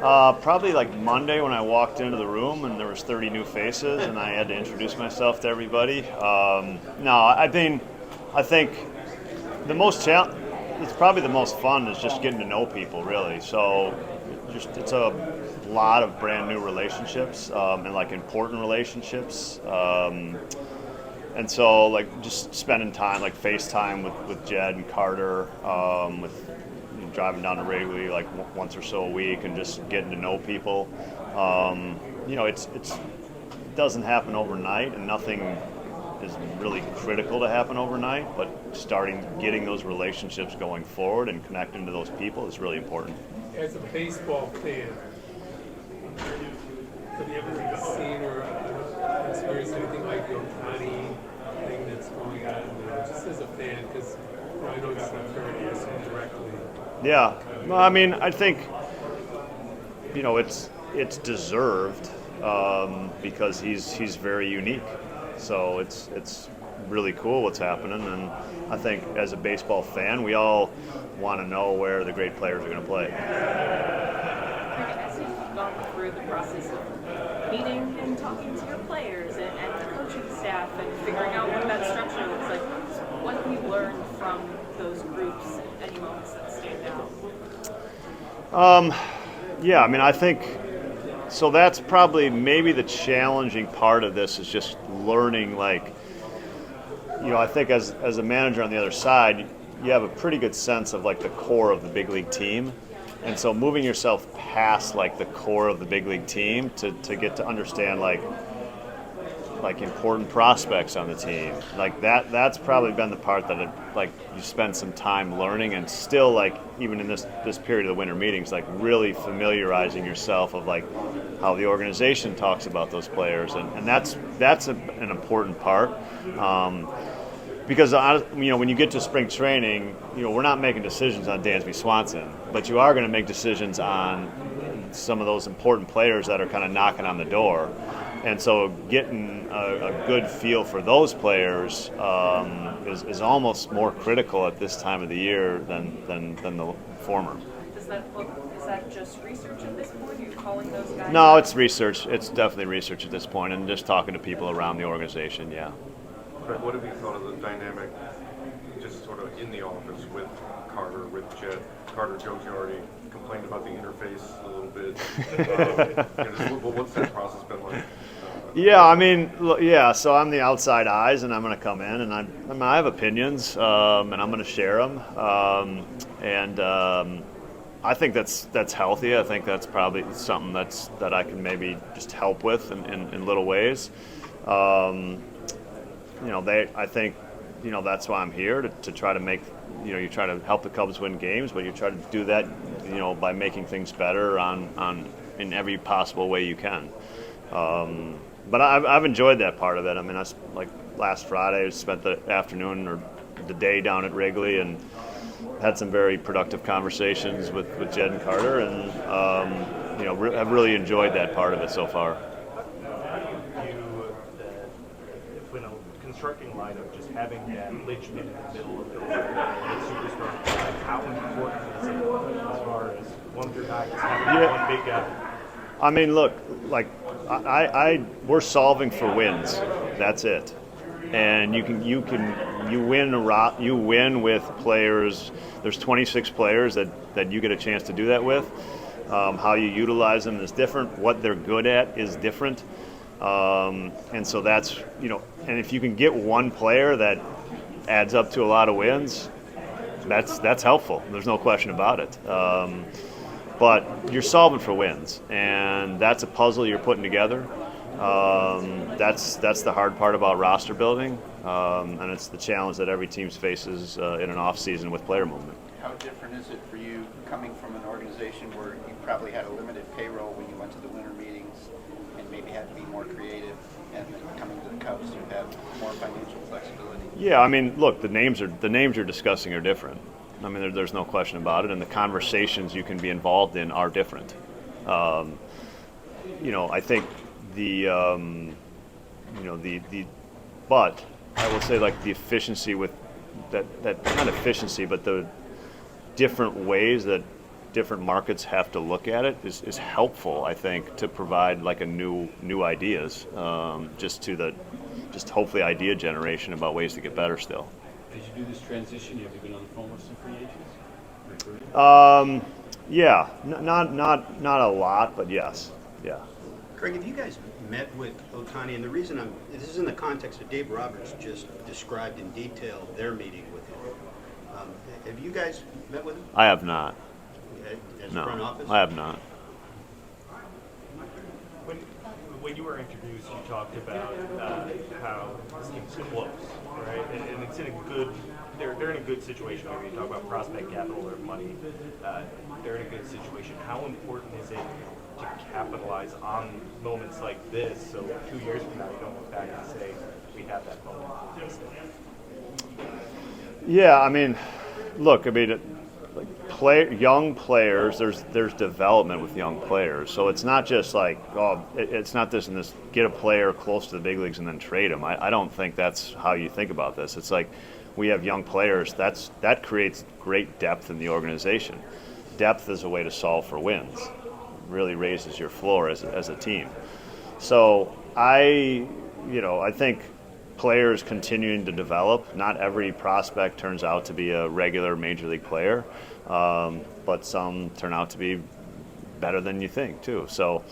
Probably like Monday when I walked into the room and there was 30 new faces and I had to introduce myself to everybody. I think the most it's probably the most fun is just getting to know people, really. So it's a lot of brand new relationships and like important relationships. And so, like, just spending time, like FaceTime with Jed and Carter, with driving down to Wrigley like once or so a week, and just getting to know people. It doesn't happen overnight, and nothing is really critical to happen overnight. But getting those relationships going forward and connecting to those people is really important. As a baseball fan, have you ever seen or experienced anything like the Ohtani thing that's going on? Just as a fan, because I know it's not fair to ask you directly. Yeah, well, I mean, I think it's deserved because he's very unique. So it's really cool what's happening, and I think as a baseball fan, we all want to know where the great players are going to play. As you've gone through the process of meeting and talking to your players and the coaching staff and figuring out what that structure looks like, what have you learned from those groups? Any moments that stand out? Yeah, I mean, I think so. That's probably maybe the challenging part of this is just learning. Like, I think as a manager on the other side, you have a pretty good sense of like the core of the big league team. And so moving yourself past like the core of the big league team to get to understand like important prospects on the team, like that's probably been the part that you spend some time learning, and still like even in this period of the winter meetings, like really familiarizing yourself of like how the organization talks about those players, and that's an important part. Because when you get to spring training, we're not making decisions on Dansby Swanson, but you are going to make decisions on some of those important players that are kind of knocking on the door. And so getting a good feel for those players is almost more critical at this time of the year than the former. Is that just research at this point? Are you calling those guys? No, it's research. It's definitely research at this point, and just talking to people around the organization, yeah. Craig, what have you thought of the dynamic just sort of in the office with Carter, with Jed? Carter jokes you already complained about the interface a little bit. What's that process been like? Yeah, I mean, so I'm the outside eyes, and I'm going to come in, and I have opinions, and I'm going to share them. I think that's healthy. I think that's probably something that I can maybe just help with in little ways. I think, that's why I'm here to try to make, you try to help the Cubs win games, but you try to do that, by making things better in every possible way you can. But I've enjoyed that part of it. I mean, like last Friday, I spent the afternoon or the day down at Wrigley and had some very productive conversations with Jed and Carter, and have really enjoyed that part of it so far. When constructing lineup, just having that linchpin in the middle of the superstar, how important is it as far as one of your guys having one big guy? I mean, look, like we're solving for wins. That's it. And you win with players. There's 26 players that you get a chance to do that with. How you utilize them is different. What they're good at is different. And so that's, and if you can get one player that adds up to a lot of wins, that's helpful. There's no question about it. But you're solving for wins, and that's a puzzle you're putting together. That's the hard part about roster building, and it's the challenge that every team faces in an off season with player movement. How different is it for you coming from an organization where you probably had a limited payroll when you went to the winter meetings and maybe had to be more creative, and then coming to the Cubs to have more financial flexibility? Yeah, I mean, look, the names you're discussing are different. I mean, there's no question about it, and the conversations you can be involved in are different. I think but I will say like the efficiency with that not efficiency, but the different ways that different markets have to look at it is helpful, I think, to provide like a new ideas, just hopefully idea generation about ways to get better still. As you do this transition, have you been on the phone with some free agents? Yeah, not a lot, but yes, yeah. Craig, have you guys met with Ohtani? And the reason this is in the context of Dave Roberts just described in detail their meeting with him. Have you guys met with him? I have not. As No, front office? I have not. When you were introduced, you talked about how this team's close, right? And it's in a good, they're in a good situation. Maybe you talk about prospect capital or money. They're in a good situation. How important is it to capitalize on moments like this so 2 years from now you don't look back and say, we have that moment? Yeah, I mean, look, young players, there's development with young players. So it's not just like, it's not this and this, get a player close to the big leagues and then trade him. I don't think that's how you think about this. It's like we have young players, that creates great depth in the organization. Depth is a way to solve for wins. Really raises your floor as a team. So I think players continuing to develop. Not every prospect turns out to be a regular major league player, but some turn out to be better than you think too. So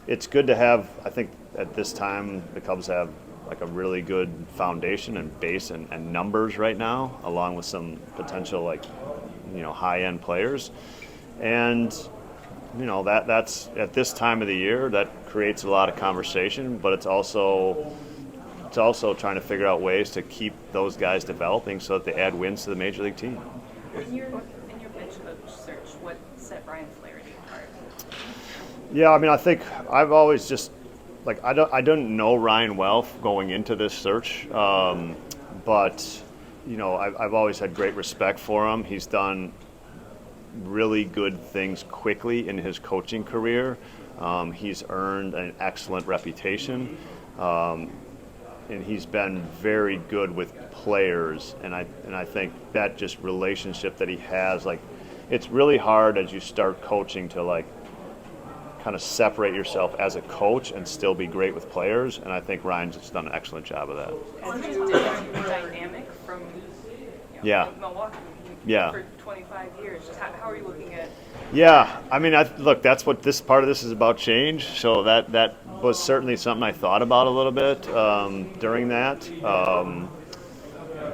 it's good to have. I think at this time the Cubs have like a really good foundation and base and numbers right now, along with some potential high-end players, and that's at this time of the year that creates a lot of conversation, but it's also trying to figure out ways to keep those guys developing so that they add wins to the major league team. In your bench coach search, what set Brian Flaherty apart? Yeah, I mean, I think I've always just I didn't know Ryan well going into this search, but I've always had great respect for him. He's done really good things quickly in his coaching career. He's earned an excellent reputation. And he's been very good with players, and I think that just relationship that he has, it's really hard as you start coaching to kind of separate yourself as a coach and still be great with players, and I think Ryan's just done an excellent job of that. Isn't it different dynamic from Milwaukee? Yeah. For 25 years, just how are you looking at? Yeah, I mean, look, that's what this part of this is about, change. So that was certainly something I thought about a little bit during that.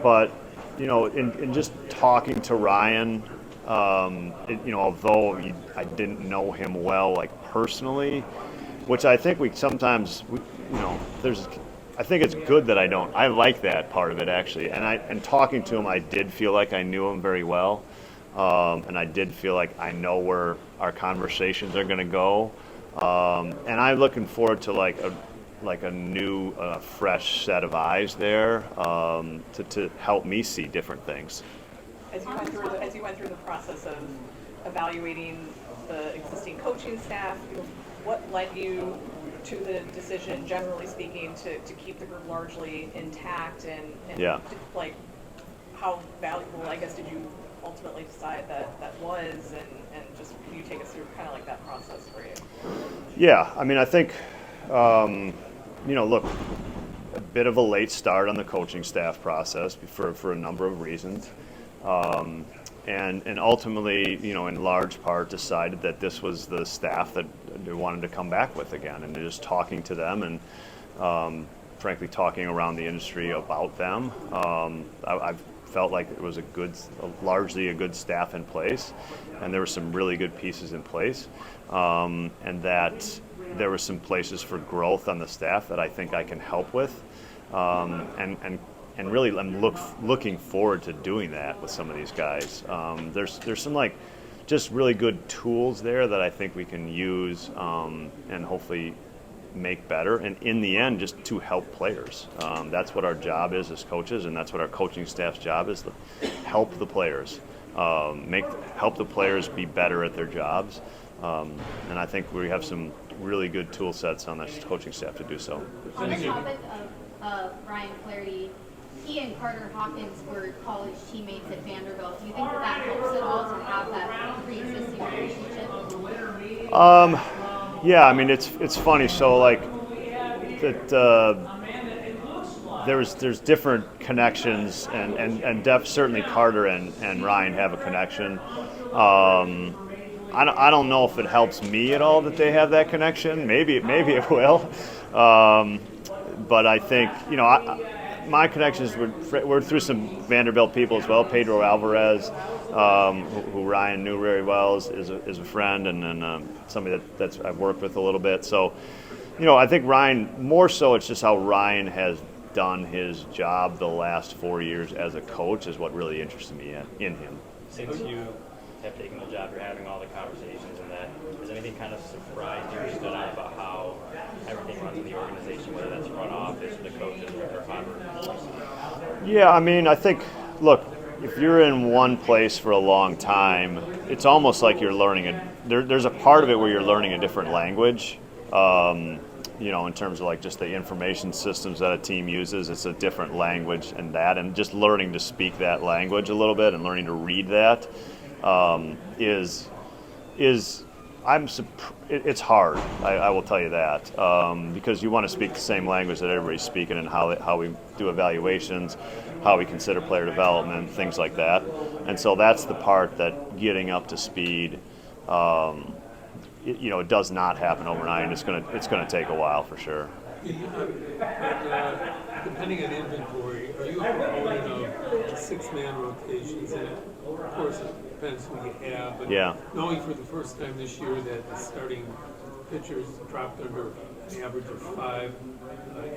But in just talking to Ryan, although I didn't know him well, personally, which I think I think it's good that I don't. I like that part of it, actually. And talking to him, I did feel like I knew him very well. And I did feel like I know where our conversations are going to go. And I'm looking forward to a new, fresh set of eyes there to help me see different things. As you went through the process of evaluating the existing coaching staff, what led you to the decision, generally speaking, to keep the group largely intact, and how valuable, I guess, did you ultimately decide that was, and just can you take us through kind of that process for you? Yeah, I mean, I think, look, a bit of a late start on the coaching staff process for a number of reasons. And ultimately, in large part, decided that this was the staff that they wanted to come back with again, and just talking to them and, frankly, talking around the industry about them. I've felt like it was largely a good staff in place, and there were some really good pieces in place, and that there were some places for growth on the staff that I think I can help with, and really I'm looking forward to doing that with some of these guys. There's some just really good tools there that I think we can use and hopefully make better, and in the end just to help players. That's what our job is as coaches, and that's what our coaching staff's job is, to help the players, help the players be better at their jobs, and I think we have some really good tool sets on this coaching staff to do so. On the topic of Brian Flaherty, he and Carter Hawkins were college teammates at Vanderbilt. Do you think that helps at all to have that pre-existing relationship? Yeah, I mean it's funny. So like that there's different connections, and certainly Carter and Ryan have a connection. I don't know if it helps me at all that they have that connection. Maybe it will. But I think, my connections were through some Vanderbilt people as well. Pedro Alvarez, who Ryan knew very well, is a friend, and then somebody that's I've worked with a little bit. So, I think Ryan, more so it's just how Ryan has done his job the last 4 years as a coach is what really interested me in him. Since you have taken the job, you're having all the conversations and that, has anything kind of surprised you or stood out about how everything runs in the organization, whether that's front office, the coaches, or however? Yeah, I mean, I think, look, if you're in one place for a long time, it's almost like you're learning there's a part of it where you're learning a different language. In terms of like just the information systems that a team uses, it's a different language and just learning to speak that language a little bit and learning to read that it's hard. I will tell you that because you want to speak the same language that everybody's speaking and how we do evaluations, how we consider player development, things like that. And so that's the part that getting up to speed. It does not happen overnight. It's gonna take a while for sure. Depending on inventory, are you a proponent of 6-man rotations? And of course, it depends who you have. But knowing for the first time this year that the starting pitchers dropped under an average of 5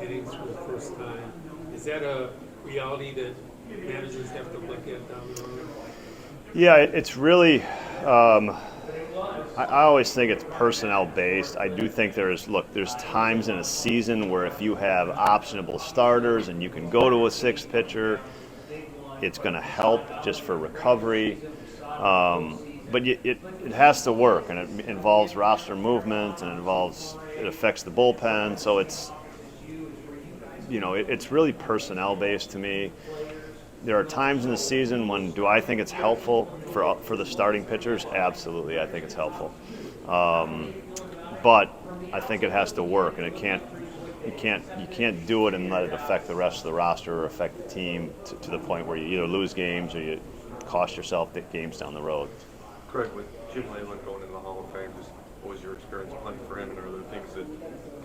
innings for the first time, is that a reality that managers have to look at down the road? Yeah, it's really. I always think it's personnel based. I do think there's times in a season where if you have optionable starters and you can go to a 6th pitcher, it's going to help just for recovery. But it has to work, and it involves roster movement, and it affects the bullpen. So it's really personnel based to me. There are times in the season when do I think it's helpful for the starting pitchers? Absolutely, I think it's helpful. But I think it has to work, and you can't do it and let it affect the rest of the roster or affect the team to the point where you either lose games or you cost yourself games down the road. Craig, with Jim Leyland going in the Hall of Fame, what was your experience playing for him, and are there things that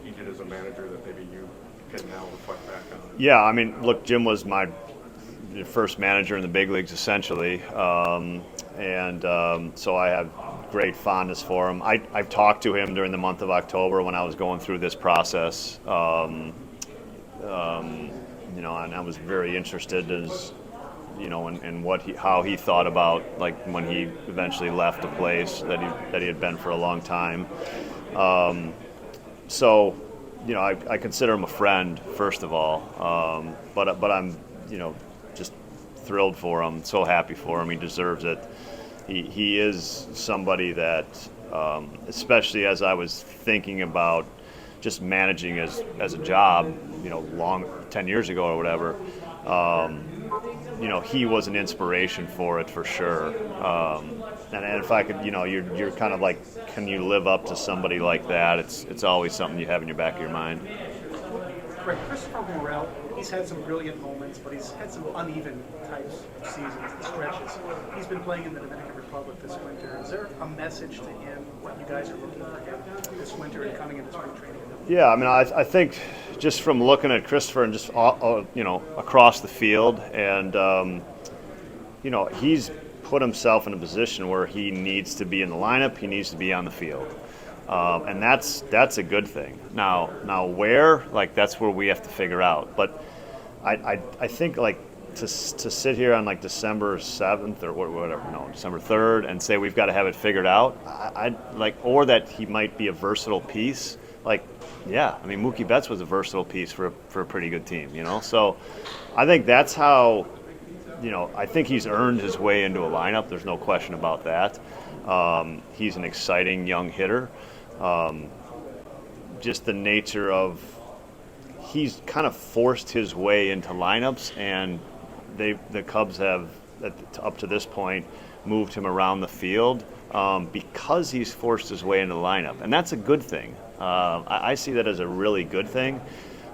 he did as a manager that maybe you can now reflect back on? Yeah, I mean, look, Jim was my first manager in the big leagues, essentially, so I have great fondness for him. I've talked to him during the month of October when I was going through this process, and I was very interested in how he thought about like when he eventually left a place that he had been for a long time. So I consider him a friend first of all, but I'm just thrilled for him, so happy for him. He deserves it. He is somebody that, especially as I was thinking about just managing as a job, 10 years ago or whatever, he was an inspiration for it for sure. And if I could, you're kind of like, can you live up to somebody like that? It's always something you have in your back of your mind. Craig, Christopher Morel, he's had some brilliant moments, but he's had some uneven types of seasons and stretches. He's been playing in the Dominican Republic this winter. Is there a message to him, what you guys are looking for him this winter and coming into spring training? Yeah, I mean, I think just from looking at Christopher and just, across the field, and, he's put himself in a position where he needs to be in the lineup, he needs to be on the field. And that's a good thing. Now where, that's where we have to figure out. But I think to sit here on December 7th or whatever, December 3rd, and say we've got to have it figured out, or that he might be a versatile piece. Mookie Betts was a versatile piece for a pretty good team, So I think that's how, I think he's earned his way into a lineup. There's no question about that. He's an exciting young hitter. Just the nature of he's kind of forced his way into lineups, and the Cubs have, up to this point, moved him around the field because he's forced his way into the lineup, and that's a good thing. I see that as a really good thing.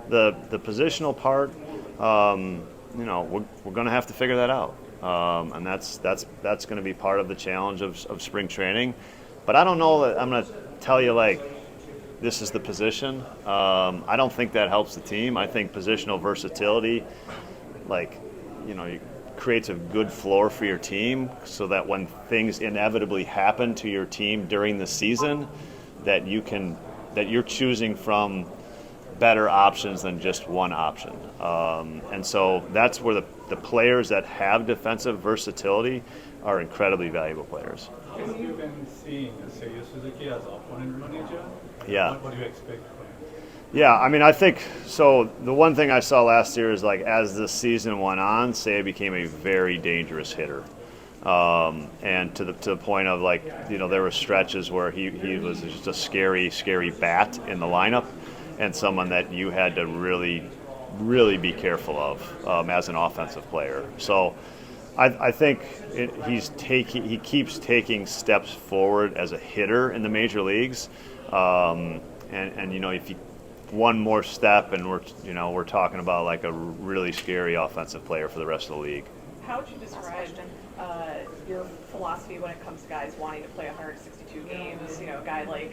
The positional part, we're going to have to figure that out, and that's going to be part of the challenge of spring training. But I don't know that I'm going to tell you like this is the position. I don't think that helps the team. I think positional versatility, creates a good floor for your team, so that when things inevitably happen to your team during the season, that you're choosing from better options than just one option. And so that's where the players that have defensive versatility are incredibly valuable players. Have you been seeing Seiya Suzuki as opponent manager? Yeah. What do you expect from him? Yeah, I mean, I think so. The one thing I saw last year is as the season went on, Seiya became a very dangerous hitter, and to the point of there were stretches where he was just a scary bat in the lineup, and someone that you had to really, really be careful of as an offensive player. So I think he keeps taking steps forward as a hitter in the major leagues, and if you one more step, and we're talking about a really scary offensive player for the rest of the league. How would you describe your philosophy when it comes to guys wanting to play 162 games? A guy like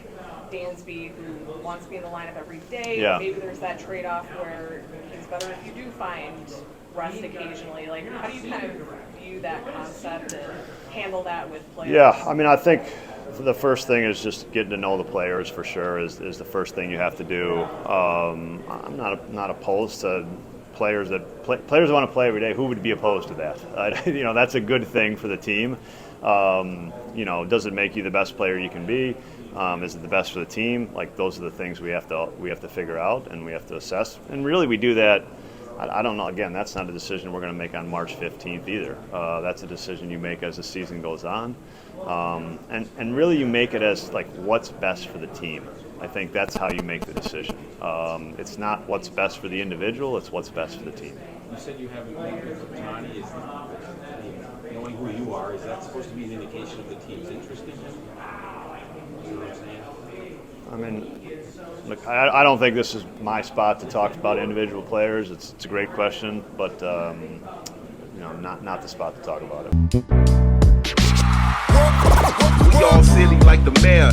Dansby who wants to be in the lineup every day. Yeah. Maybe there's that trade-off where it's better if you do find rest occasionally. How do you kind of view that concept and handle that with players? Yeah, I mean, I think the first thing is just getting to know the players for sure is the first thing you have to do. I'm not opposed to players that want to play every day. Who would be opposed to that? That's a good thing for the team. Does it make you the best player you can be? Is it the best for the team? Those are the things we have to figure out and we have to assess. And really, we do that. I don't know. Again, that's not a decision we're going to make on March 15th either. That's a decision you make as the season goes on, and really you make it as what's best for the team. I think that's how you make the decision. It's not what's best for the individual; it's what's best for the team. You said you haven't met with Ohtani. Knowing who you are, is that supposed to be an indication of the team's interest in him? You know what I'm saying? I mean, look, I don't think this is my spot to talk about individual players. It's a great question, but not the spot to talk about it. We all silly like the mayor.